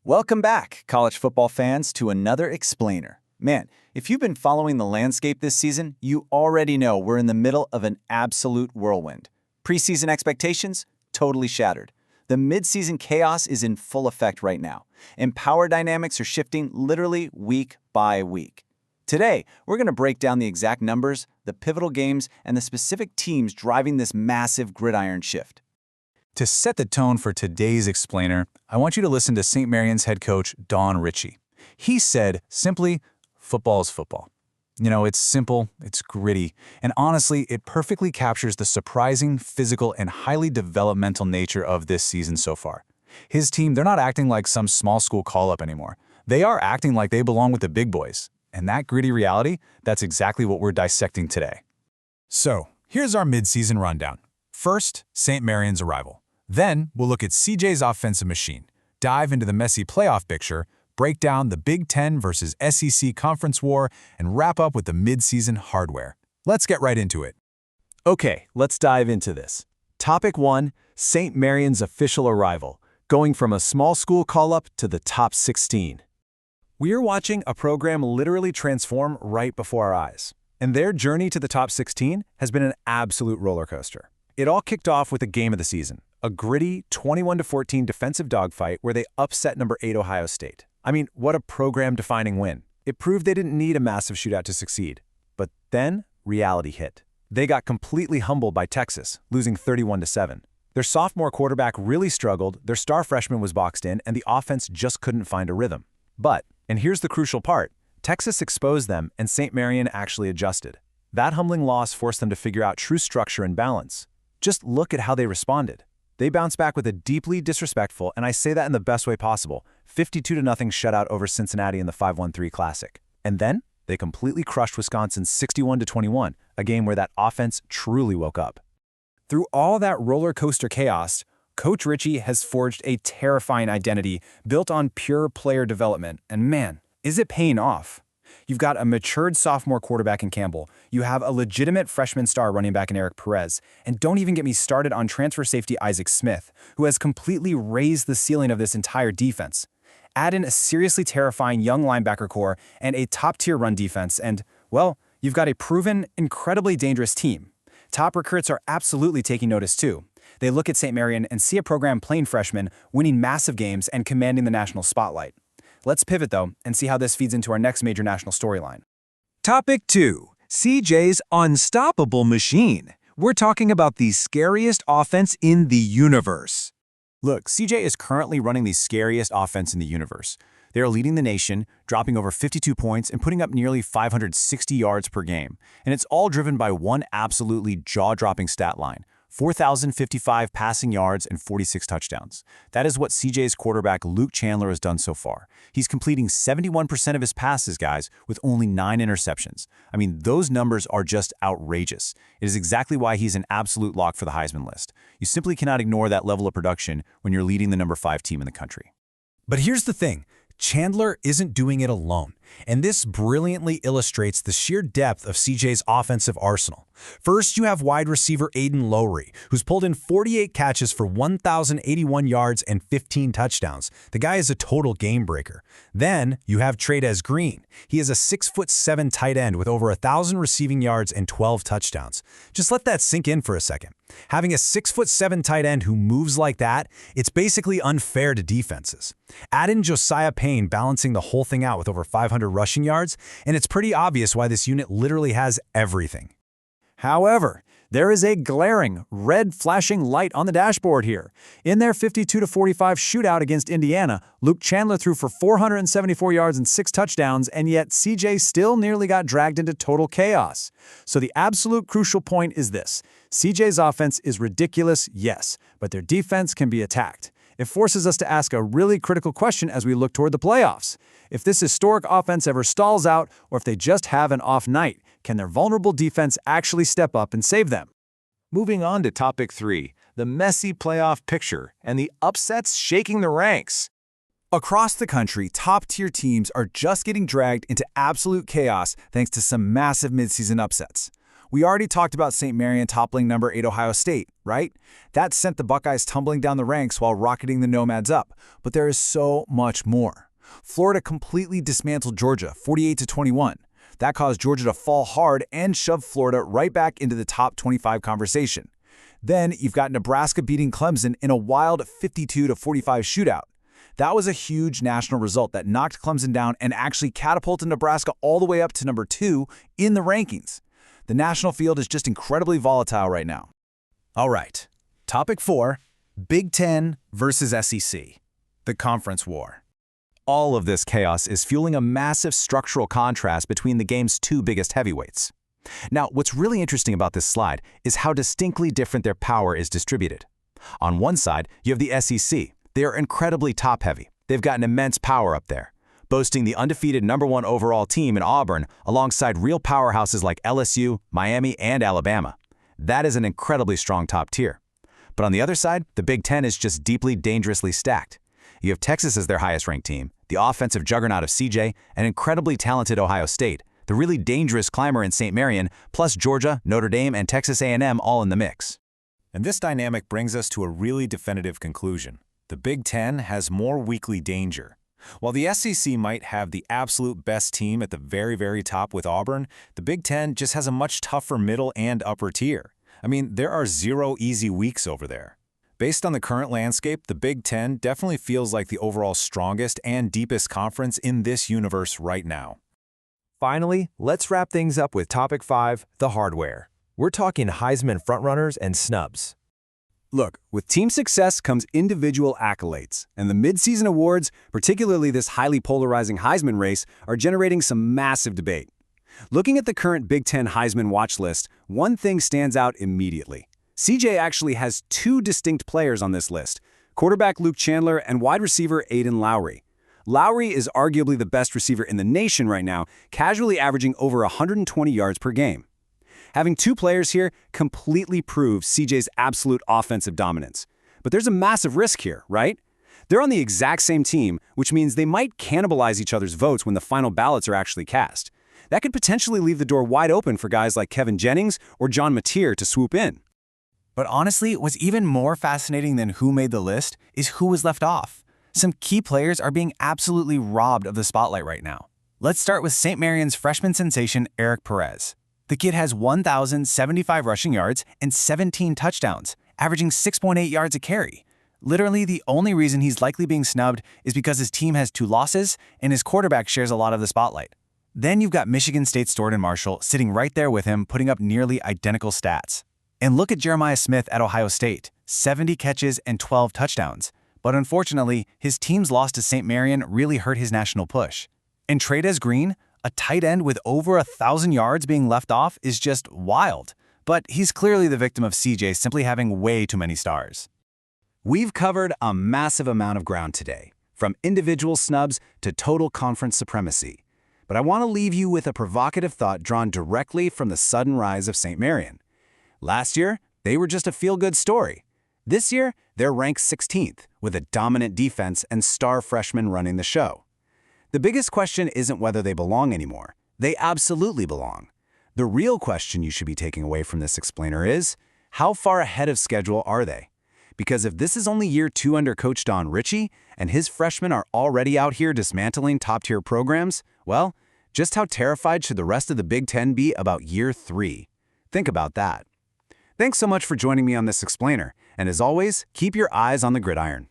Welcome back, college football fans, to another explainer. Man, if you've been following the landscape this season, you already know we're in the middle of an absolute whirlwind. Preseason expectations? Totally shattered. The midseason chaos is in full effect right now, and power dynamics are shifting literally week by week. Today, we're going to break down the exact numbers, the pivotal games, and the specific teams driving this massive gridiron shift. To set the tone for today's explainer, I want you to listen to St. Marian's head coach, Don Ritchie. He said, simply, football is football. You know, it's simple, it's gritty, and honestly, it perfectly captures the surprising, physical, and highly developmental nature of this season so far. His team, they're not acting like some small school call-up anymore. They are acting like they belong with the big boys. And that gritty reality, that's exactly what we're dissecting today. So, here's our midseason rundown. First, St. Marian's arrival. Then, we'll look at CJ's offensive machine, dive into the messy playoff picture, break down the Big Ten versus SEC conference war, and wrap up with the midseason hardware. Let's get right into it. Okay, let's dive into this. Topic 1, St. Marian's official arrival, going from a small school call-up to the top 16. We are watching a program literally transform right before our eyes, and their journey to the top 16 has been an absolute roller coaster. It all kicked off with a game of the season, a gritty 21-14 defensive dogfight where they upset number 8 Ohio State. I mean, what a program-defining win. It proved they didn't need a massive shootout to succeed. But then, reality hit. They got completely humbled by Texas, losing 31-7. Their sophomore quarterback really struggled, their star freshman was boxed in, and the offense just couldn't find a rhythm. But, and here's the crucial part, Texas exposed them and St. Marian actually adjusted. That humbling loss forced them to figure out true structure and balance. Just look at how they responded. They bounced back with a deeply disrespectful, and I say that in the best way possible, 52-0 shutout over Cincinnati in the 5-1-3 Classic. And then, they completely crushed Wisconsin 61-21, a game where that offense truly woke up. Through all that roller coaster chaos, Coach Ritchie has forged a terrifying identity built on pure player development, and man, is it paying off. You've got a matured sophomore quarterback in Campbell, you have a legitimate freshman star running back in Eric Perez, and don't even get me started on transfer safety Isaac Smith, who has completely raised the ceiling of this entire defense. Add in a seriously terrifying young linebacker core and a top-tier run defense, and, well, you've got a proven, incredibly dangerous team. Top recruits are absolutely taking notice too. They look at St. Marian and see a program playing freshmen, winning massive games, and commanding the national spotlight. Let's pivot, though, and see how this feeds into our next major national storyline. Topic 2. CJ's unstoppable machine. We're talking about the scariest offense in the universe. Look, CJ is currently running the scariest offense in the universe. They are leading the nation, dropping over 52 points and putting up nearly 560 yards per game. And it's all driven by one absolutely jaw-dropping stat line: 4,055 passing yards and 46 touchdowns. That is what CJ's quarterback Luke Chandler has done so far. He's completing 71% of his passes, guys, with only 9 interceptions. I mean, those numbers are just outrageous. It is exactly why he's an absolute lock for the Heisman list. You simply cannot ignore that level of production when you're leading the number 5 team in the country. But here's the thing. Chandler isn't doing it alone, and this brilliantly illustrates the sheer depth of CJ's offensive arsenal. First, you have wide receiver Aiden Lowry, who's pulled in 48 catches for 1,081 yards and 15 touchdowns. The guy is a total game breaker. Then, you have Trades Green. He is a 6'7" tight end with over 1,000 receiving yards and 12 touchdowns. Just let that sink in for a second. Having a 6'7" tight end who moves like that, it's basically unfair to defenses. Add in Josiah Payne balancing the whole thing out with over 500 rushing yards, and it's pretty obvious why this unit literally has everything. However, there is a glaring, red flashing light on the dashboard here. In their 52-45 shootout against Indiana, Luke Chandler threw for 474 yards and 6 touchdowns, and yet CJ still nearly got dragged into total chaos. So the absolute crucial point is this. CJ's offense is ridiculous, yes, but their defense can be attacked. It forces us to ask a really critical question as we look toward the playoffs. If this historic offense ever stalls out, or if they just have an off night, can their vulnerable defense actually step up and save them? Moving on to topic 3, the messy playoff picture and the upsets shaking the ranks. Across the country, top-tier teams are just getting dragged into absolute chaos thanks to some massive midseason upsets. We already talked about St. Marian toppling number 8 Ohio State, right? That sent the Buckeyes tumbling down the ranks while rocketing the Nomads up. But there is so much more. Florida completely dismantled Georgia, 48-21. That caused Georgia to fall hard and shove Florida right back into the top 25 conversation. Then you've got Nebraska beating Clemson in a wild 52-45 shootout. That was a huge national result that knocked Clemson down and actually catapulted Nebraska all the way up to number 2 in the rankings. The national field is just incredibly volatile right now. All right, topic 4, Big Ten versus SEC, the conference war. All of this chaos is fueling a massive structural contrast between the game's two biggest heavyweights. Now, what's really interesting about this slide is how distinctly different their power is distributed. On one side, you have the SEC. They are incredibly top-heavy. They've got an immense power up there, boasting the undefeated #1 overall team in Auburn alongside real powerhouses like LSU, Miami, and Alabama. That is an incredibly strong top tier. But on the other side, the Big Ten is just deeply dangerously stacked. You have Texas as their highest-ranked team, the offensive juggernaut of CJ, an incredibly talented Ohio State, the really dangerous climber in St. Marian, plus Georgia, Notre Dame, and Texas A&M all in the mix. And this dynamic brings us to a really definitive conclusion. The Big Ten has more weekly danger. While the SEC might have the absolute best team at the very, very top with Auburn, the Big Ten just has a much tougher middle and upper tier. I mean, there are 0 easy weeks over there. Based on the current landscape, the Big Ten definitely feels like the overall strongest and deepest conference in this universe right now. Finally, let's wrap things up with topic 5, the hardware. We're talking Heisman frontrunners and snubs. Look, with team success comes individual accolades, and the midseason awards, particularly this highly polarizing Heisman race, are generating some massive debate. Looking at the current Big Ten Heisman watch list, one thing stands out immediately. CJ actually has 2 distinct players on this list, quarterback Luke Chandler and wide receiver Aiden Lowry. Lowry is arguably the best receiver in the nation right now, casually averaging over 120 yards per game. Having 2 players here completely proves CJ's absolute offensive dominance. But there's a massive risk here, right? They're on the exact same team, which means they might cannibalize each other's votes when the final ballots are actually cast. That could potentially leave the door wide open for guys like Kevin Jennings or John Mateer to swoop in. But honestly, what's even more fascinating than who made the list is who was left off. Some key players are being absolutely robbed of the spotlight right now. Let's start with St. Marian's freshman sensation Eric Perez. The kid has 1,075 rushing yards and 17 touchdowns, averaging 6.8 yards a carry. Literally, the only reason he's likely being snubbed is because his team has 2 losses and his quarterback shares a lot of the spotlight. Then you've got Michigan State's Jordan Marshall sitting right there with him, putting up nearly identical stats. And look at Jeremiah Smith at Ohio State, 70 catches and 12 touchdowns. But unfortunately, his team's loss to St. Marian really hurt his national push. And Trey'Dez Green, a tight end with over 1,000 yards being left off, is just wild. But he's clearly the victim of CJ simply having way too many stars. We've covered a massive amount of ground today, from individual snubs to total conference supremacy. But I want to leave you with a provocative thought drawn directly from the sudden rise of St. Marian. Last year, they were just a feel-good story. This year, they're ranked 16th, with a dominant defense and star freshmen running the show. The biggest question isn't whether they belong anymore. They absolutely belong. The real question you should be taking away from this explainer is, how far ahead of schedule are they? Because if this is only year 2 under Coach Don Ritchie, and his freshmen are already out here dismantling top-tier programs, well, just how terrified should the rest of the Big Ten be about year 3? Think about that. Thanks so much for joining me on this explainer, and as always, keep your eyes on the gridiron.